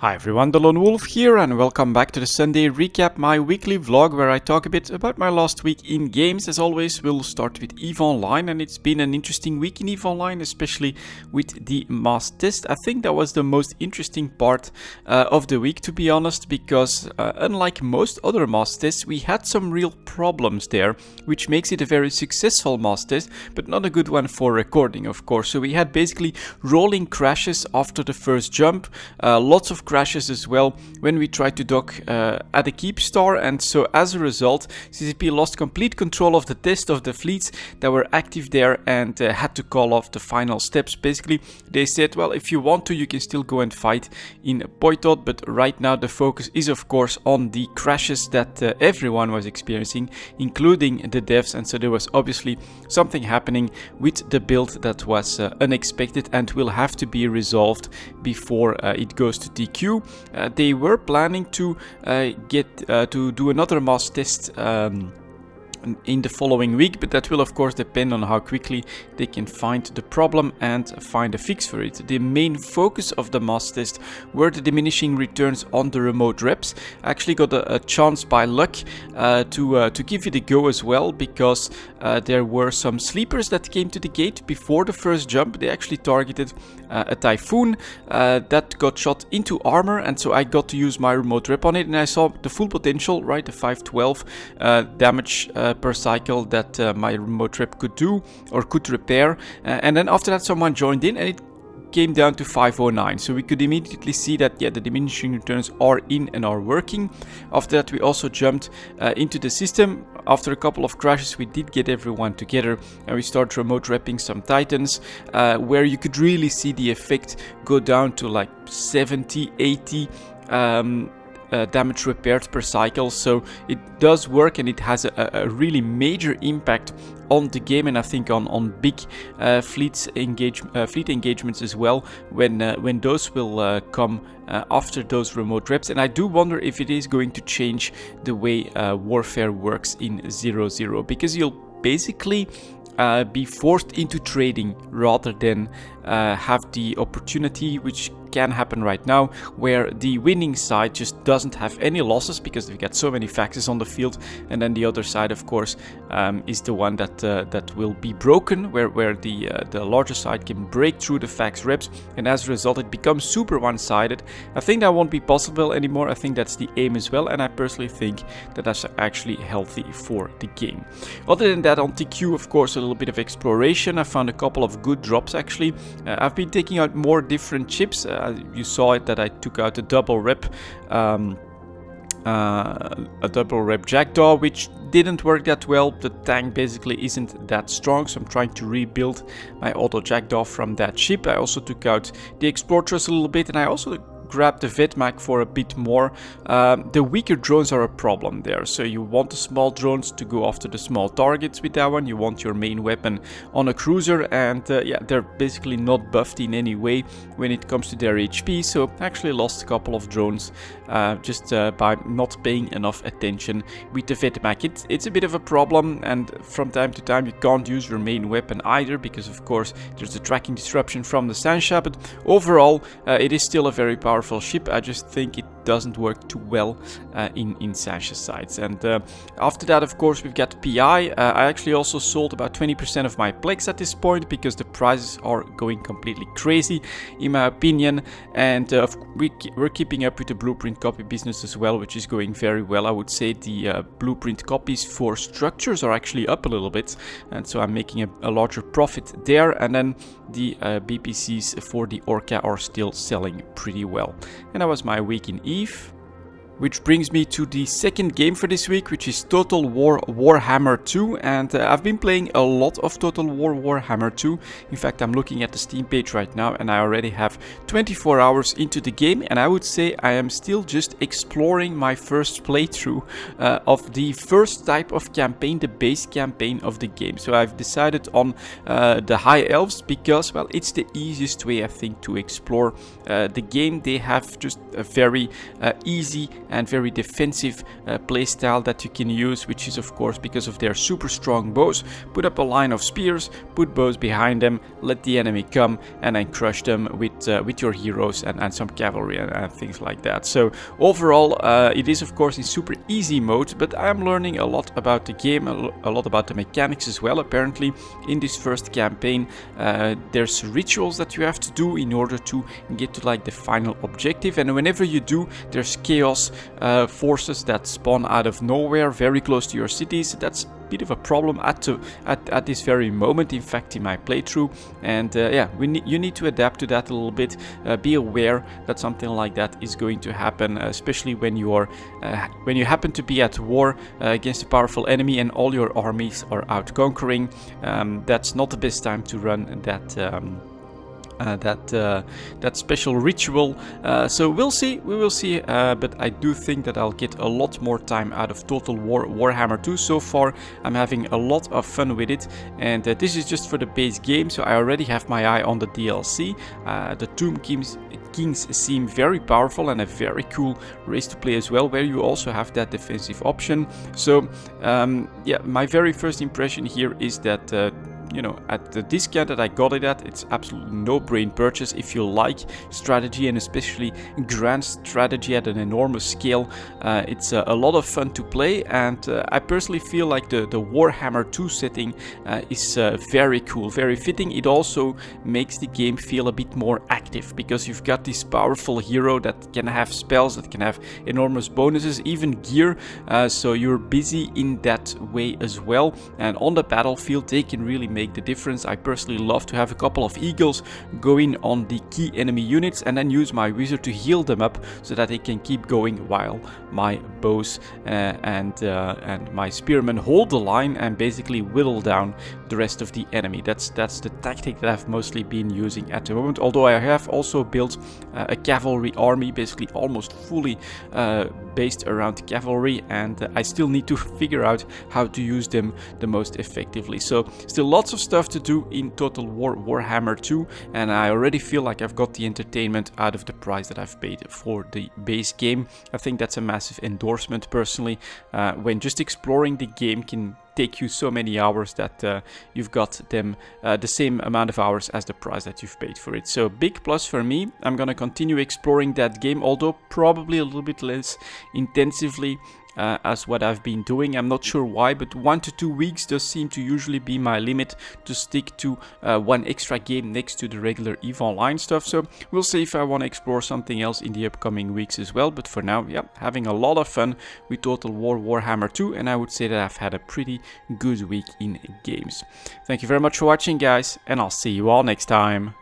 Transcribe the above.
Hi everyone, delonewolf here and welcome back to the Sunday Recap, my weekly vlog where I talk a bit about my last week in games. As always, we'll start with EVE Online, and it's been an interesting week in EVE Online, especially with the mass test. I think that was the most interesting part of the week, to be honest, because unlike most other mass tests, we had some real problems there, which makes it a very successful mass test, but not a good one for recording, of course. So we had basically rolling crashes after the first jump, lots of crashes as well when we tried to dock at the keep star, and so as a result CCP lost complete control of the test of the fleets that were active there and had to call off the final steps. Basically they said, well, if you want to, you can still go and fight in Poitot, but right now the focus is of course on the crashes that everyone was experiencing, including the devs, and so there was obviously something happening with the build that was unexpected and will have to be resolved before it goes to DQ. They were planning to do another mass test in the following week, but that will of course depend on how quickly they can find the problem and find a fix for it. The main focus of the mass test were the diminishing returns on the remote reps. I actually got a chance by luck to give it a go as well, because there were some sleepers that came to the gate before the first jump. They actually targeted a Typhoon that got shot into armor, and so I got to use my remote rep on it, and I saw the full potential, right, the 512 damage per cycle that my remote rep could do or could repair, and then after that someone joined in and it came down to 509, so we could immediately see that, yeah, the diminishing returns are in and are working. After that we also jumped into the system. After a couple of crashes we did get everyone together and we started remote repping some Titans, where you could really see the effect go down to like 70, 80 damage repaired per cycle. So it does work, and it has a really major impact on the game, and I think on big fleet engagements as well, when those will come after those remote reps. And I do wonder if it is going to change the way warfare works in 0-0, because you'll basically be forced into trading rather than have the opportunity, which can happen right now, where the winning side just doesn't have any losses because they've got so many faxes on the field, and then the other side of course is the one that will be broken, where the larger side can break through the fax reps, and as a result it becomes super one-sided. I think that won't be possible anymore. I think that's the aim as well, and I personally think that that's actually healthy for the game. Other than that, on TQ of course a little bit of exploration. I found a couple of good drops actually. I've been taking out more different chips. You saw it that I took out a double rep Jackdaw, which didn't work that well. The tank basically isn't that strong, so I'm trying to rebuild my auto Jackdaw from that ship. I also took out the Explorators a little bit, and I also grabbed the Vetmac for a bit more. The weaker drones are a problem there, so you want the small drones to go after the small targets with that one. You want your main weapon on a cruiser, and yeah, they're basically not buffed in any way when it comes to their HP, so I actually lost a couple of drones just by not paying enough attention with the Vetmac. It's a bit of a problem, and from time to time you can't use your main weapon either, because of course there's a tracking disruption from the Sansha, but overall it is still a very powerful ship. I just think it doesn't work too well in Sansha sides. And after that of course we've got PI. I actually also sold about 20% of my Plex at this point, because the prices are going completely crazy in my opinion, and we're keeping up with the blueprint copy business as well, which is going very well. I would say the blueprint copies for structures are actually up a little bit, and so I'm making a larger profit there, and then the BPCs for the Orca are still selling pretty well. And that was my week in EVE. Which brings me to the second game for this week, which is Total War Warhammer 2, and I've been playing a lot of Total War Warhammer 2. In fact, I'm looking at the Steam page right now and I already have 24 hours into the game, and I would say I am still just exploring my first playthrough of the first type of campaign, the base campaign of the game. So I've decided on the High Elves because, well, it's the easiest way I think to explore the game. They have just a very easy and very defensive playstyle that you can use, which is of course because of their super strong bows. Put up a line of spears, put bows behind them, let the enemy come, and then crush them with your heroes and some cavalry and things like that. So overall, it is of course in super easy mode, but I'm learning a lot about the game, a lot about the mechanics as well. Apparently in this first campaign there's rituals that you have to do in order to get to like the final objective, and whenever you do, there's chaos forces that spawn out of nowhere very close to your cities. That's bit of a problem at this very moment, in fact, in my playthrough, and yeah, you need to adapt to that a little bit. Be aware that something like that is going to happen, especially when you happen to be at war against a powerful enemy and all your armies are out conquering. That's not the best time to run that special ritual. So we will see, but I do think that I'll get a lot more time out of Total War Warhammer 2. So far I'm having a lot of fun with it, and this is just for the base game, so I already have my eye on the DLC. The Tomb Kings seem very powerful and a very cool race to play as well, where you also have that defensive option. So yeah, my very first impression here is that you know, at the discount that I got it at, it's absolutely no-brain purchase if you like strategy, and especially grand strategy at an enormous scale. It's a lot of fun to play, and I personally feel like the Warhammer 2 setting is very cool, very fitting. It also makes the game feel a bit more active, because you've got this powerful hero that can have spells, that can have enormous bonuses, even gear, so you're busy in that way as well, and on the battlefield they can really make the difference. I personally love to have a couple of eagles go in on the key enemy units and then use my wizard to heal them up so that they can keep going while my bows and my spearmen hold the line and basically whittle down the rest of the enemy. That's the tactic that I've mostly been using at the moment, although I have also built a cavalry army, basically almost fully based around cavalry, and I still need to figure out how to use them the most effectively. So still lots of stuff to do in Total War Warhammer 2, and I already feel like I've got the entertainment out of the price that I've paid for the base game. I think that's a massive endorsement personally, when just exploring the game can take you so many hours that you've got them the same amount of hours as the price that you've paid for it. So big plus for me. I'm gonna continue exploring that game, although probably a little bit less intensively as what I've been doing. I'm not sure why, but 1 to 2 weeks does seem to usually be my limit to stick to one extra game next to the regular EVE Online stuff. So we'll see if I want to explore something else in the upcoming weeks as well. But for now, yeah, having a lot of fun with Total War Warhammer 2, and I would say that I've had a pretty good week in games. Thank you very much for watching, guys, and I'll see you all next time.